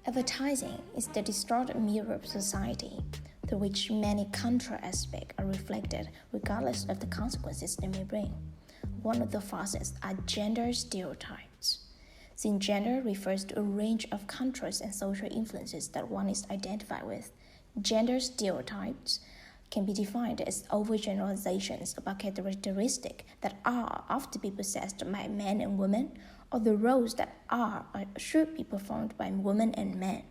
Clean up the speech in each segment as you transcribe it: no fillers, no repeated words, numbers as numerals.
Advertising is the distorted mirror of society, through which many contra aspects are reflected regardless of the consequences they may bring. One of the facets are gender stereotypes. Since gender refers to a range of contrasts and social influences that one is identified with, gender stereotypes can be defined as overgeneralizations about characteristics that are of to be possessed by men and women, or the roles that are or should be performed by women and men.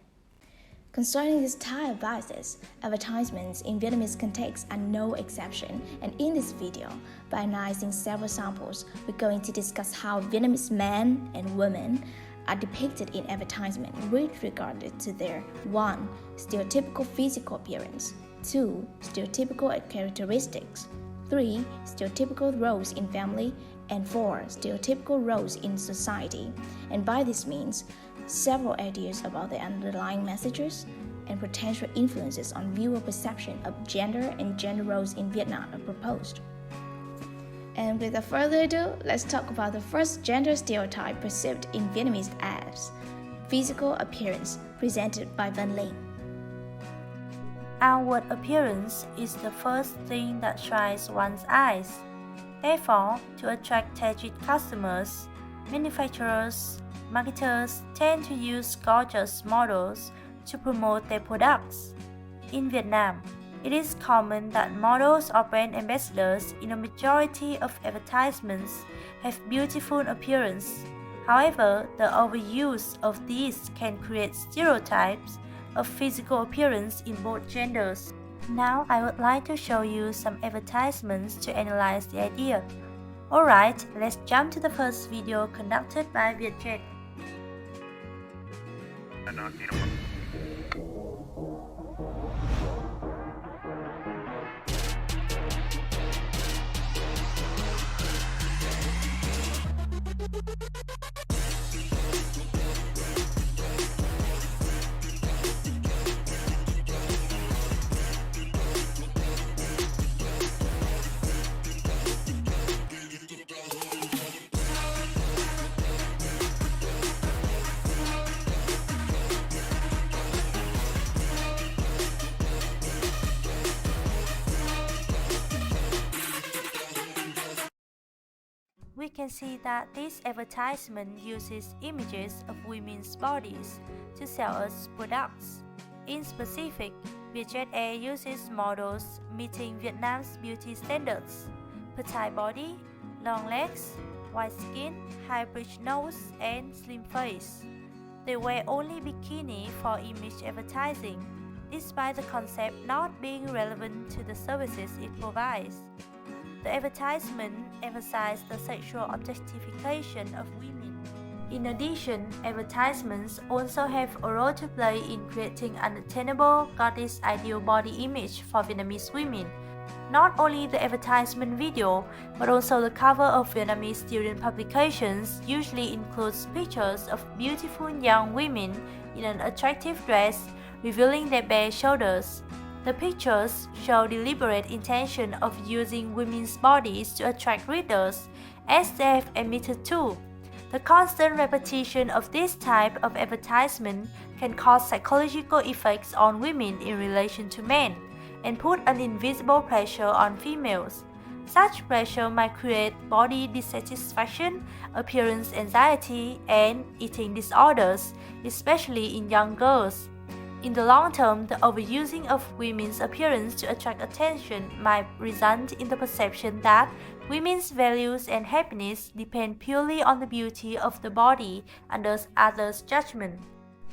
Concerning this type of biases, advertisements in Vietnamese context are no exception, and in this video, by analyzing several samples, we're going to discuss how Vietnamese men and women are depicted in advertisement with regard to their 1. Stereotypical physical appearance, 2. Stereotypical characteristics, 3. Stereotypical roles in family, and 4. Stereotypical roles in society. And by this means, several ideas about the underlying messages and potential influences on viewer perception of gender and gender roles in Vietnam are proposed. And without further ado, let's talk about the first gender stereotype perceived in Vietnamese as physical appearance, presented by Van Linh. Outward appearance is the first thing that strikes one's eyes. Therefore, to attract target customers, manufacturers, marketers tend to use gorgeous models to promote their products. In Vietnam, it is common that models or brand ambassadors in a majority of advertisements have beautiful appearance. However, the overuse of these can create stereotypes of physical appearance in both genders. Now I would like to show you some advertisements to analyze the idea. Alright, let's jump to the first video conducted by Vietjet. We can see that this advertisement uses images of women's bodies to sell us products. In specific, Vietjet Air uses models meeting Vietnam's beauty standards: petite body, long legs, white skin, high bridge nose, and slim face. They wear only bikini for image advertising, despite the concept not being relevant to the services it provides. The advertisement emphasizes the sexual objectification of women. In addition, advertisements also have a role to play in creating an attainable goddess ideal body image for Vietnamese women. Not only the advertisement video, but also the cover of Vietnamese student publications usually includes pictures of beautiful young women in an attractive dress, revealing their bare shoulders. The pictures show deliberate intention of using women's bodies to attract readers, as they have admitted to. The constant repetition of this type of advertisement can cause psychological effects on women in relation to men, and put an invisible pressure on females. Such pressure might create body dissatisfaction, appearance anxiety, and eating disorders, especially in young girls. In the long term, the overusing of women's appearance to attract attention might result in the perception that women's values and happiness depend purely on the beauty of the body under others' judgment.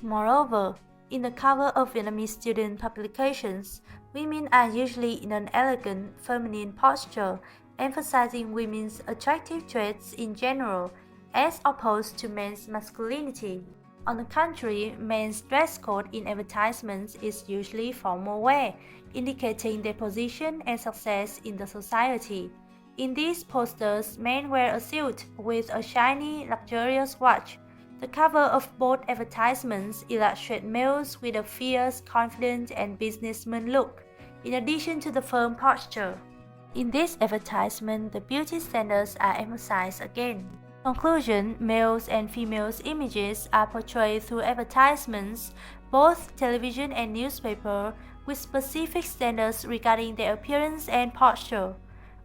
Moreover, in the cover of Vietnamese student publications, women are usually in an elegant, feminine posture, emphasizing women's attractive traits in general, as opposed to men's masculinity. On the contrary, men's dress code in advertisements is usually formal wear, indicating their position and success in the society. In these posters, men wear a suit with a shiny, luxurious watch. The cover of both advertisements illustrate males with a fierce, confident, and businessman look, in addition to the firm posture. In this advertisement, the beauty standards are emphasized again. Conclusion, males and females images are portrayed through advertisements, both television and newspaper, with specific standards regarding their appearance and posture.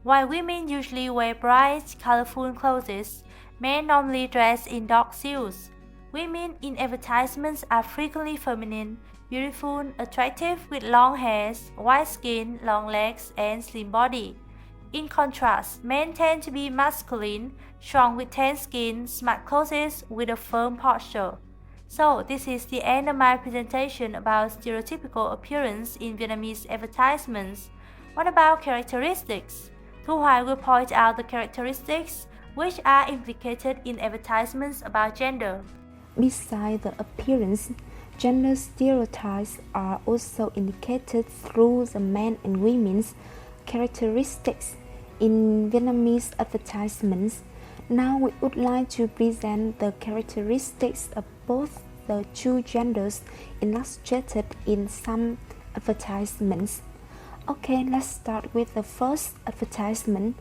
While women usually wear bright, colorful clothes, men normally dress in dark suits. Women in advertisements are frequently feminine, beautiful, attractive with long hair, white skin, long legs, and slim body. In contrast, men tend to be masculine, strong with tan skin, smart clothes with a firm posture. So, this is the end of my presentation about stereotypical appearance in Vietnamese advertisements. What about characteristics? Thu Hoài will point out the characteristics which are implicated in advertisements about gender. Besides the appearance, gender stereotypes are also indicated through the men and women's characteristics in Vietnamese advertisements. Now we would like to present the characteristics of both the two genders illustrated in some advertisements. Okay, let's start with the first advertisement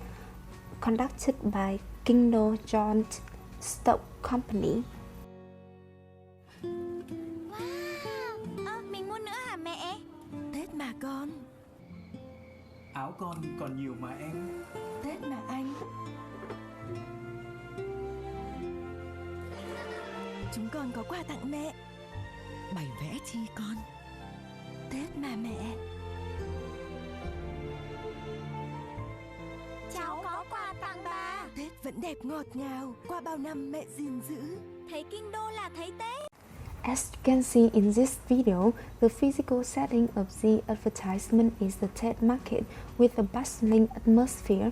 conducted by Kindle Joint Stock Company. Mình mua nữa hả mẹ? Tết mà con. Áo con còn nhiều mà em. Tết mà anh. Chúng con có quà tặng mẹ. Bày vẽ chi con? Tết mà mẹ. Cháu có quà tặng bà. Tết vẫn đẹp ngọt ngào, qua bao năm mẹ gìn giữ. Thấy kinh đô là thấy Tết. As you can see in this video, the physical setting of the advertisement is the Tet market with a bustling atmosphere.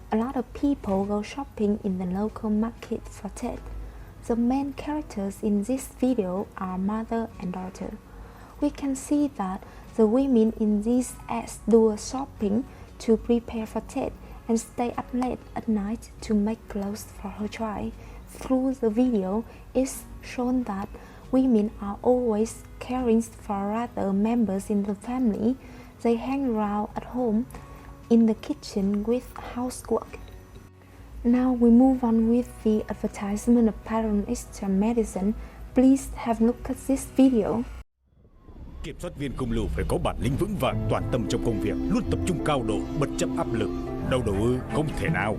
A lot of people go shopping in the local market for Tet. The main characters in this video are mother and daughter. We can see that the women in these ads do shopping to prepare for Tet and stay up late at night to make clothes for her child. Through the video, it's shown that women are always caring for other members in the family. They hang around at home in the kitchen with housework. Now we move on with the advertisement of Paradon Extra Medicine. Please have a look at this video. Kiểm soát viên công lưu phải có bản lĩnh vững vàng, toàn tâm trong công việc, luôn tập trung cao độ, bất chấp áp lực. Đau đầu ư? Không thể nào.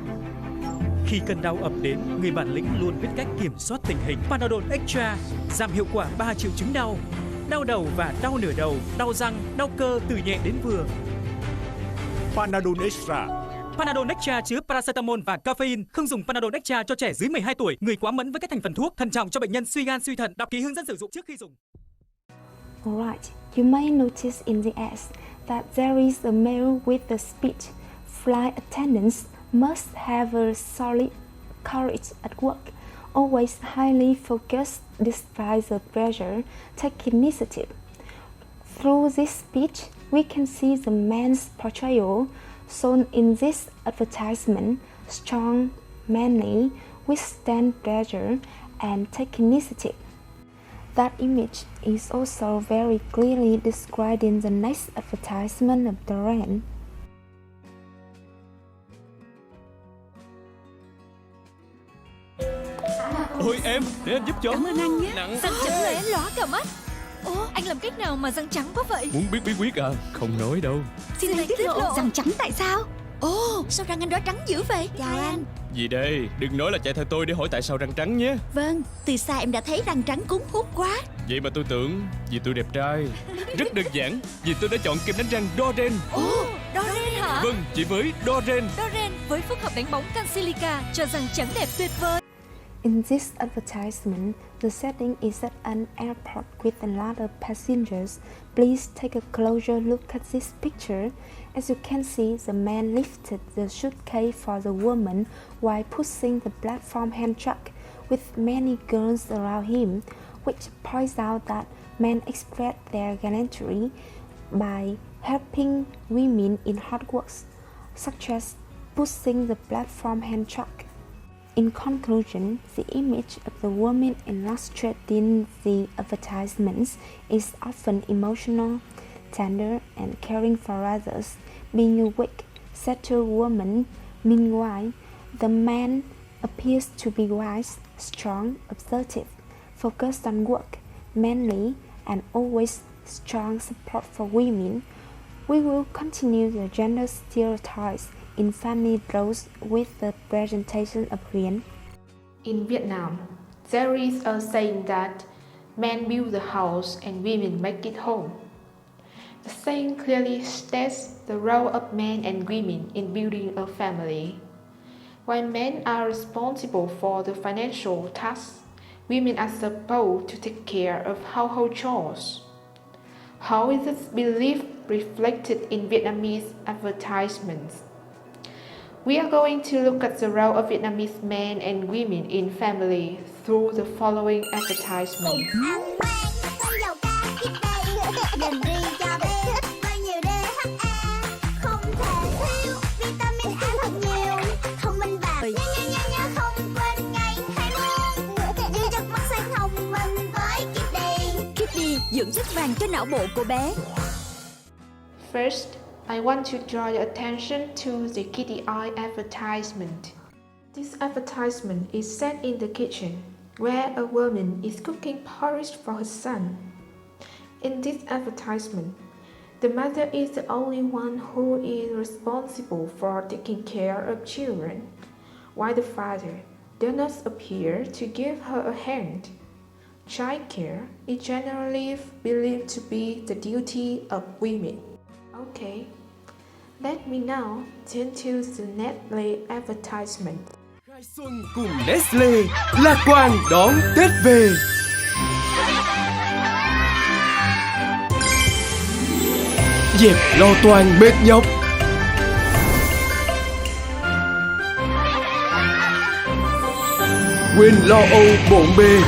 Khi cơn đau ập đến, người bản lĩnh luôn biết cách kiểm soát tình hình. Panadol Extra giảm hiệu quả 3 triệu chứng đau: đau đầu và đau nửa đầu, đau răng, đau cơ từ nhẹ đến vừa. Panadol Extra. Panadol Extra chứa paracetamol và caffeine. Không dùng Panadol Extra cho trẻ dưới 12 tuổi, người quá mẫn với các thành phần thuốc, thận trọng cho bệnh nhân suy gan suy thận. Đọc kỹ hướng dẫn sử dụng trước khi dùng. Alright, you may notice in the ads that there is a male with the speech. Flight attendants must have a solid courage at work, always highly focused despite the pressure, take initiative. Through this speech, we can see the man's portrayal shown in this advertisement: strong, manly, withstand pressure, and take initiative. That image is also very clearly described in the next advertisement of the brand. Ôi em, để anh giúp cho. Cảm ơn anh nhé. Nặng. Răng trắng lóe lóa cả mắt. Ồ, anh làm cách nào mà răng trắng quá vậy? Muốn biết bí quyết à? Không nói đâu. Xin anh tiết lộ. Răng trắng tại sao? Ồ, sao răng anh đó trắng dữ vậy? Chào anh. Gì đây? Đừng nói là chạy theo tôi để hỏi tại sao răng trắng nhé. Vâng, từ xa em đã thấy răng trắng cuốn hút quá. Vậy mà tôi tưởng vì tôi đẹp trai. Rất đơn giản, vì tôi đã chọn kem đánh răng Doren. Ồ, Doren hả? Vâng, chỉ với Doren. Doren với phức hợp đánh bóng canxi silica cho răng trắng đẹp tuyệt vời. In this advertisement, the setting is at an airport with a lot of passengers. Please take a closer look at this picture. As you can see, the man lifted the suitcase for the woman while pushing the platform hand truck with many girls around him, which points out that men express their gallantry by helping women in hard works, such as pushing the platform hand truck. In conclusion, the image of the woman illustrated in the advertisements is often emotional, tender, and caring for others, being a weak, settled woman. Meanwhile, the man appears to be wise, strong, assertive, focused on work, manly, and always strong support for women. We will continue the gender stereotypes in family roles with the presentation of Huyến. In Vietnam, there is a saying that men build the house and women make it home. The saying clearly states the role of men and women in building a family. While men are responsible for the financial tasks, women are supposed to take care of household chores. How is this belief reflected in Vietnamese advertisements? We are going to look at the role of Vietnamese men and women in family through the following advertisements. Dưỡng chất vàng cho não bộ của bé. First, I want to draw your attention to the kitty eye advertisement. This advertisement is set in the kitchen, where a woman is cooking porridge for her son. In this advertisement, the mother is the only one who is responsible for taking care of children, while the father does not appear to give her a hand. Childcare is generally believed to be the duty of women. Okay, let me now turn to the Nestle advertisement. Khai xuân cùng Nestle, lạc quan đón Tết về. Dẹp lo toan mệt nhọc. Quên lo âu bộn bề.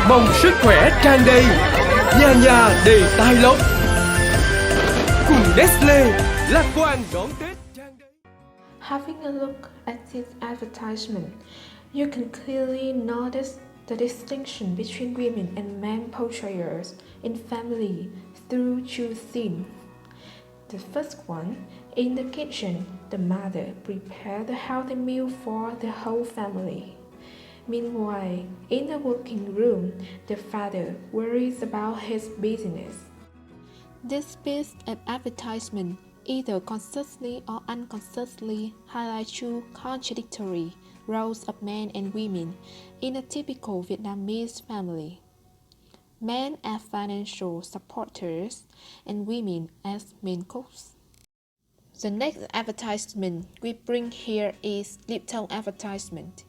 Mong sức khỏe tràn đầy, nhà nhà đầy tài lộc. Cùng Nestle, lạc quan đón Tết tràn đầy. Having a look at this advertisement, you can clearly notice the distinction between women and men portrayals in family through two scenes. The first one, in the kitchen, the mother prepares the healthy meal for the whole family. Meanwhile, in the working room, the father worries about his business. This piece of advertisement either consciously or unconsciously highlights two contradictory roles of men and women in a typical Vietnamese family. Men as financial supporters and women as main cooks. The next advertisement we bring here is Lipton advertisement.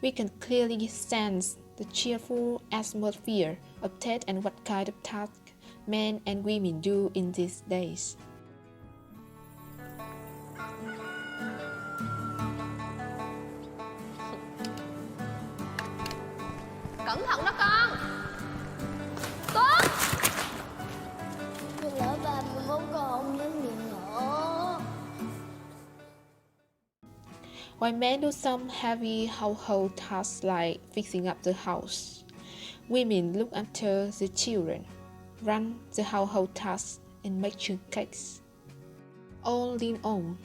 We can clearly sense the cheerful atmosphere of Tết and what kind of tasks men and women do in these days. Cẩn thận đó con. Con. Lỡ ba mình không còn nhớ miệng nữa. While men do some heavy household tasks like fixing up the house, women look after the children, run the household tasks, and make cakes. All in all,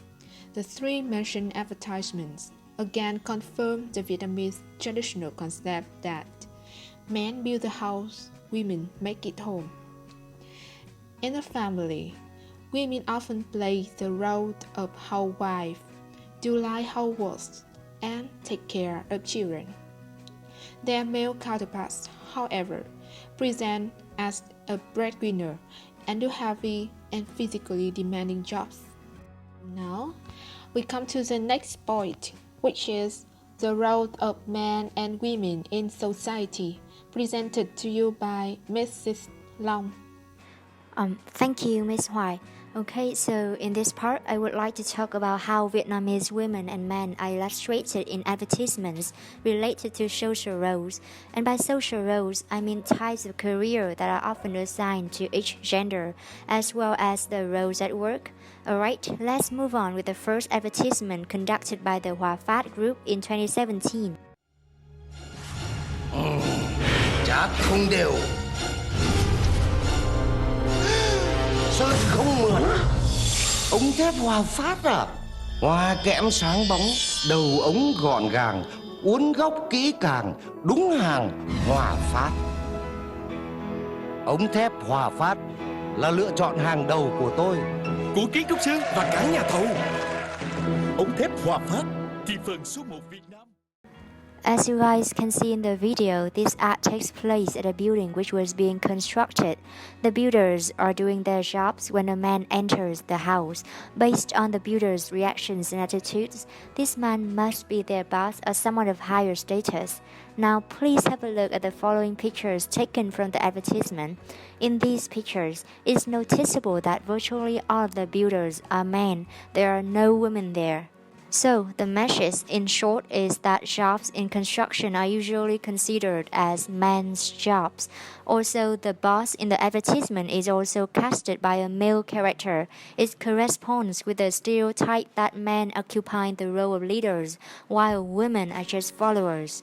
the three mentioned advertisements again confirm the Vietnamese traditional concept that men build the house, women make it home. In a family, women often play the role of housewife, do light housework, and take care of children. Their male counterparts, however, present as a breadwinner and do heavy and physically demanding jobs. Now, we come to the next point, which is the role of men and women in society, presented to you by Mrs. Long. Thank you, Ms. Hoài. Okay, so in this part, I would like to talk about how Vietnamese women and men are illustrated in advertisements related to social roles. And by social roles, I mean types of career that are often assigned to each gender, as well as the roles at work. Alright, let's move on with the first advertisement conducted by the Hòa Phát Group in 2017. Trả không đều. Sao lại không mượn? Ống thép Hòa Phát à? Hoa kẽm sáng bóng, đầu ống gọn gàng, uốn góc kỹ càng, đúng hàng Hòa Phát. Ống thép Hòa Phát là lựa chọn hàng đầu của tôi, của kiến trúc sư và cả nhà thầu. Ống thép Hòa Phát, thị phần số 1 Việt Nam. As you guys can see in the video, this art takes place at a building which was being constructed. The builders are doing their jobs when a man enters the house. Based on the builders' reactions and attitudes, this man must be their boss or someone of higher status. Now, please have a look at the following pictures taken from the advertisement. In these pictures, it's noticeable that virtually all of the builders are men. There are no women there. So, the message in short is that jobs in construction are usually considered as men's jobs. Also, the boss in the advertisement is also casted by a male character. It corresponds with the stereotype that men occupy the role of leaders, while women are just followers.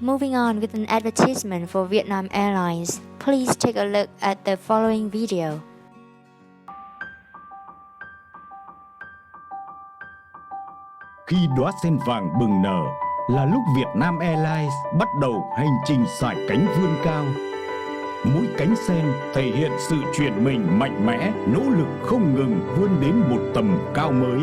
Moving on with an advertisement for Vietnam Airlines, please take a look at the following video. Khi đóa sen vàng bừng nở là lúc Vietnam Airlines bắt đầu hành trình sải cánh vươn cao. Mỗi cánh sen thể hiện sự chuyển mình mạnh mẽ, nỗ lực không ngừng vươn đến một tầm cao mới.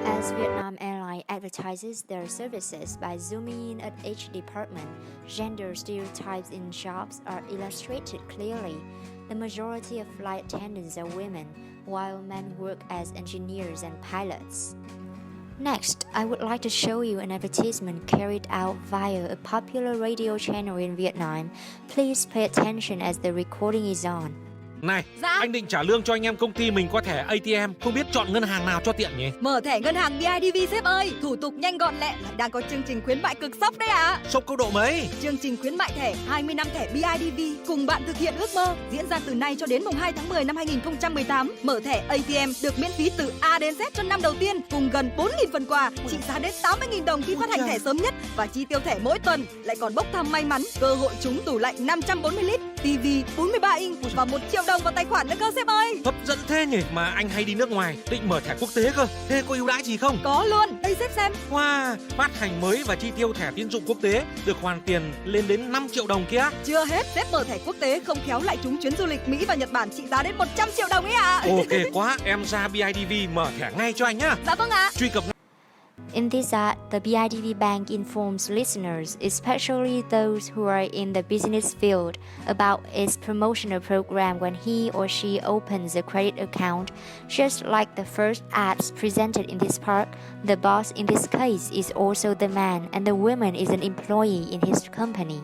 As Vietnam Airlines advertises their services by zooming in at each department, gender stereotypes in jobs are illustrated clearly. The majority of flight attendants are women, while men work as engineers and pilots. Next, I would like to show you an advertisement carried out via a popular radio channel in Vietnam. Please pay attention as the recording is on. Này, anh định trả lương cho anh em công ty mình qua thẻ ATM, không biết chọn ngân hàng nào cho tiện nhỉ? Mở thẻ ngân hàng BIDV sếp ơi, thủ tục nhanh gọn lẹ, lại đang có chương trình khuyến mại cực sốc đấy ạ. Sốc cấp độ mấy? Chương trình khuyến mại thẻ 20 năm thẻ BIDV cùng bạn thực hiện ước mơ diễn ra từ nay cho đến mùng 2 tháng 10 năm 2018. Mở thẻ ATM được miễn phí từ A đến Z cho năm đầu tiên cùng gần 4.000 phần quà trị giá đến 80.000 đồng khi phát hành thẻ sớm nhất và chi tiêu thẻ mỗi tuần, lại còn bốc thăm may mắn cơ hội trúng tủ lạnh 540 lít. TV 43 inch và 1 triệu đồng vào tài khoản nữa cơ sếp ơi. Hấp dẫn thế nhỉ, mà anh hay đi nước ngoài, định mở thẻ quốc tế cơ. Thế có ưu đãi gì không? Có luôn, đây sếp xem. Wow, phát hành mới và chi tiêu thẻ tín dụng quốc tế được hoàn tiền lên đến 5 triệu đồng kia. Chưa hết, sếp mở thẻ quốc tế không khéo lại trúng chuyến du lịch Mỹ và Nhật Bản trị giá đến 100 triệu đồng ấy ạ. Ok quá, em ra BIDV mở thẻ ngay cho anh nhá. Dạ vâng ạ. Truy cập. In this ad, the BIDV Bank informs listeners, especially those who are in the business field, about its promotional program when he or she opens a credit account. Just like the first ads presented in this part, the boss in this case is also the man and the woman is an employee in his company.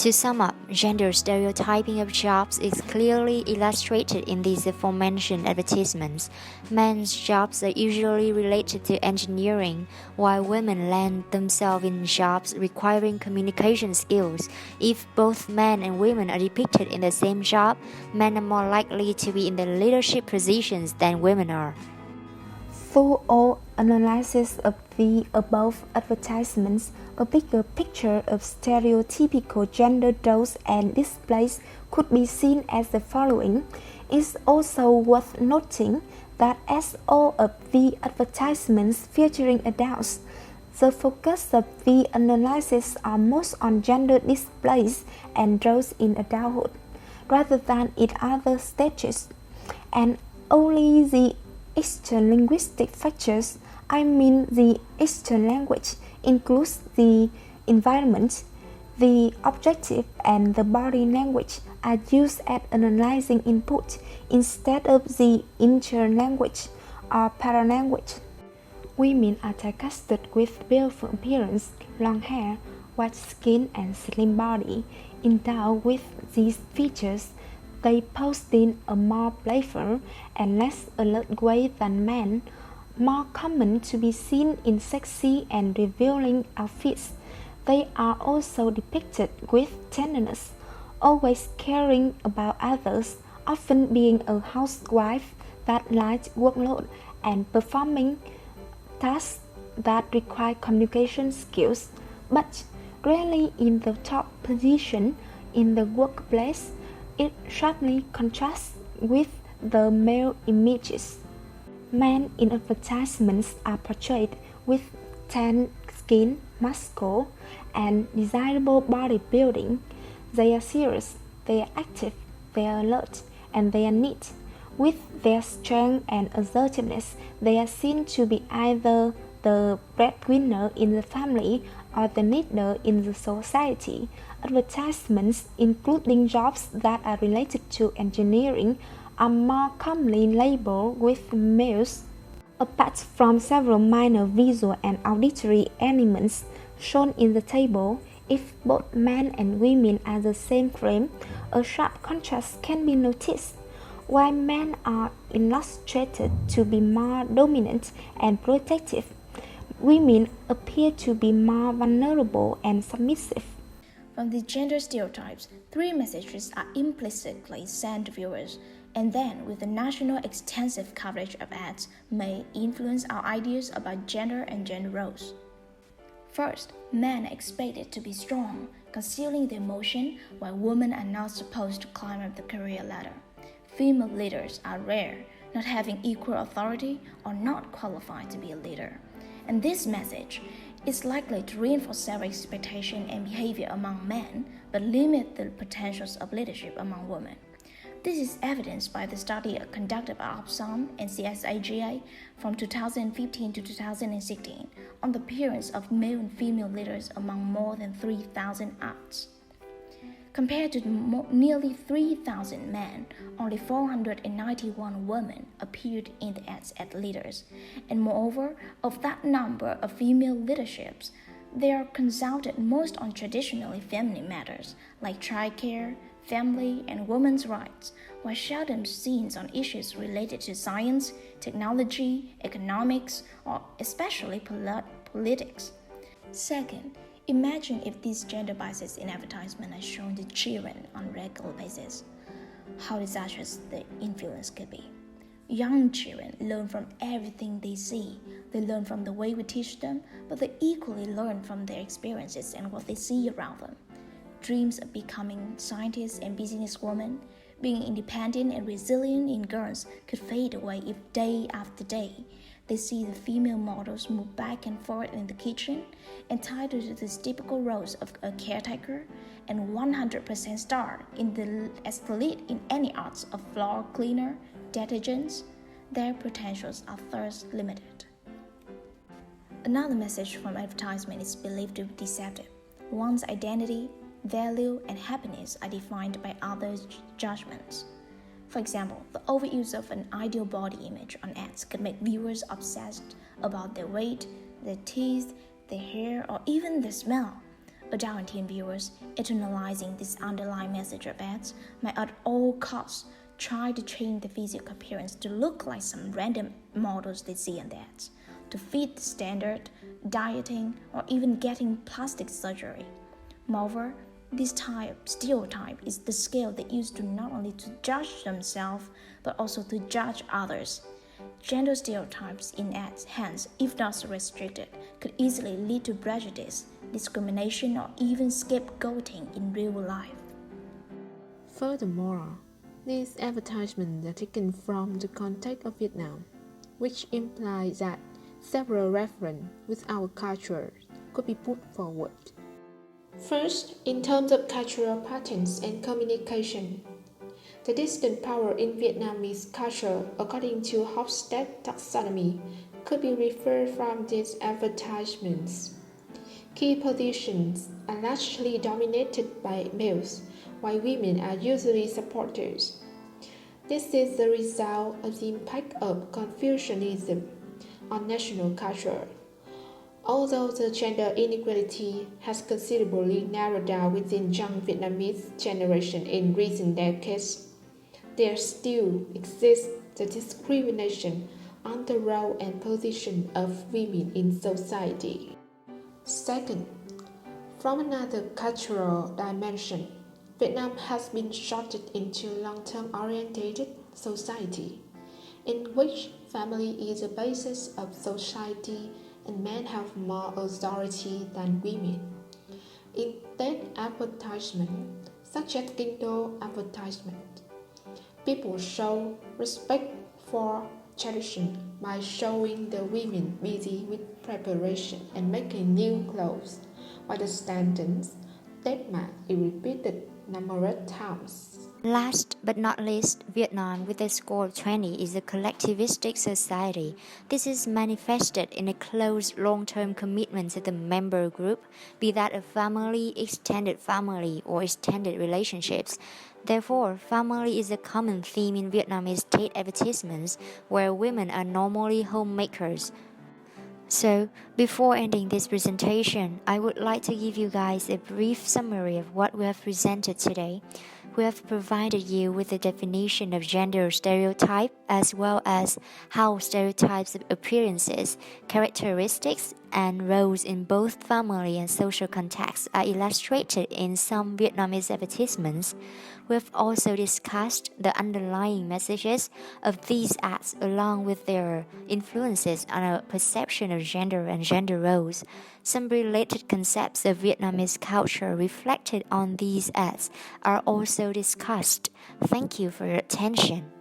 To sum up, gender stereotyping of jobs is clearly illustrated in these aforementioned advertisements. Men's jobs are usually related to engineering, while women land themselves in jobs requiring communication skills. If both men and women are depicted in the same job, men are more likely to be in the leadership positions than women are. Through all analysis of the above advertisements, a bigger picture of stereotypical gender roles and displays could be seen as the following. It's also worth noting that as all of the advertisements featuring adults, the focus of the analysis are most on gender displays and roles in adulthood, rather than in other stages, and only the Eastern linguistic factors, I mean the Eastern language, includes the environment, the objective, and the body language are used as analyzing input instead of the inter-language or paralanguage. Women are typecasted with beautiful appearance, long hair, white skin, and slim body. Endowed with these features, they pose in a more playful and less alert way than men, more common to be seen in sexy and revealing outfits. They are also depicted with tenderness, always caring about others, often being a housewife that light workload and performing tasks that require communication skills, but rarely in the top position in the workplace. It sharply contrasts with the male images. Men in advertisements are portrayed with tan skin, muscle, and desirable bodybuilding. They are serious, they are active, they are alert, and they are neat. With their strength and assertiveness, they are seen to be either the breadwinner in the family or the leader in the society. Advertisements, including jobs that are related to engineering, are more commonly labeled with males. Apart from several minor visual and auditory elements shown in the table, if both men and women are the same frame, a sharp contrast can be noticed. While men are illustrated to be more dominant and protective, women appear to be more vulnerable and submissive. From the gender stereotypes, 3 messages are implicitly sent to viewers, and then, with the national extensive coverage of ads, may influence our ideas about gender and gender roles. First, men are expected to be strong, concealing their emotion, while women are not supposed to climb up the career ladder. Female leaders are rare, not having equal authority or not qualified to be a leader. And this message is likely to reinforce self-expectation and behavior among men, but limit the potentials of leadership among women. This is evidenced by the study conducted by Opsom and CSAGA from 2015 to 2016 on the appearance of male and female leaders among more than 3,000 ads. Compared to nearly 3,000 men, only 491 women appeared in the ads as leaders, and moreover, of that number of female leaderships, they are consulted most on traditionally feminine matters like childcare, family, and women's rights, while seldom seen on issues related to science, technology, economics, or especially politics. Second, imagine if these gender biases in advertisement are shown to children on a regular basis. How disastrous the influence could be. Young children learn from everything they see. They learn from the way we teach them, but they equally learn from their experiences and what they see around them. dreams of becoming scientists and businesswomen, being independent and resilient in girls could fade away if day after day they see the female models move back and forth in the kitchen, entitled to the typical roles of a caretaker, and 100% star as the lead in any arts of floor cleaner, detergents. Their potentials are thus limited. Another message from advertisement is believed to be deceptive. One's identity, value, and happiness are defined by others' judgments. For example, the overuse of an ideal body image on ads could make viewers obsessed about their weight, their teeth, their hair, or even their smell. Adult and teen viewers, internalizing this underlying message of ads, might at all costs try to change their physical appearance to look like some random models they see in the ads, to fit the standard, dieting, or even getting plastic surgery. Moreover, this stereotype is the scale they use to not only to judge themselves, but also to judge others. Gender stereotypes in ads, hence, if not restricted, could easily lead to prejudice, discrimination, or even scapegoating in real life. Furthermore, these advertisements are taken from the context of Vietnam, which implies that several references with our culture could be put forward. First, in terms of cultural patterns and communication, the distinct power in Vietnamese culture, according to Hofstad's taxonomy, could be referred from these advertisements. Key positions are largely dominated by males, while women are usually supporters. This is the result of the impact of Confucianism on national culture. Although the gender inequality has considerably narrowed down within young Vietnamese generation in recent decades, there still exists the discrimination on the role and position of women in society. Second, from another cultural dimension, Vietnam has been sorted into long-term oriented society, in which family is the basis of society and men have more authority than women. In that advertisement, such as Kindle advertisement, people show respect for tradition by showing the women busy with preparation and making new clothes, while the sentence "Denmark" is repeated numerous times. Last but not least, Vietnam, with a score of 20, is a collectivistic society. This is manifested in a close long-term commitment to the member group, be that a family, family, or extended relationships. Therefore, family is a common theme in Vietnamese state advertisements, where women are normally homemakers. So, before ending this presentation, I would like to give you guys a brief summary of what we have presented today. We have provided you with a definition of gender stereotype, as well as how stereotypes of appearances, characteristics, and roles in both family and social contexts are illustrated in some Vietnamese advertisements. We have also discussed the underlying messages of these ads along with their influences on our perception of gender and gender roles. Some related concepts of Vietnamese culture reflected on these ads are also discussed. Thank you for your attention.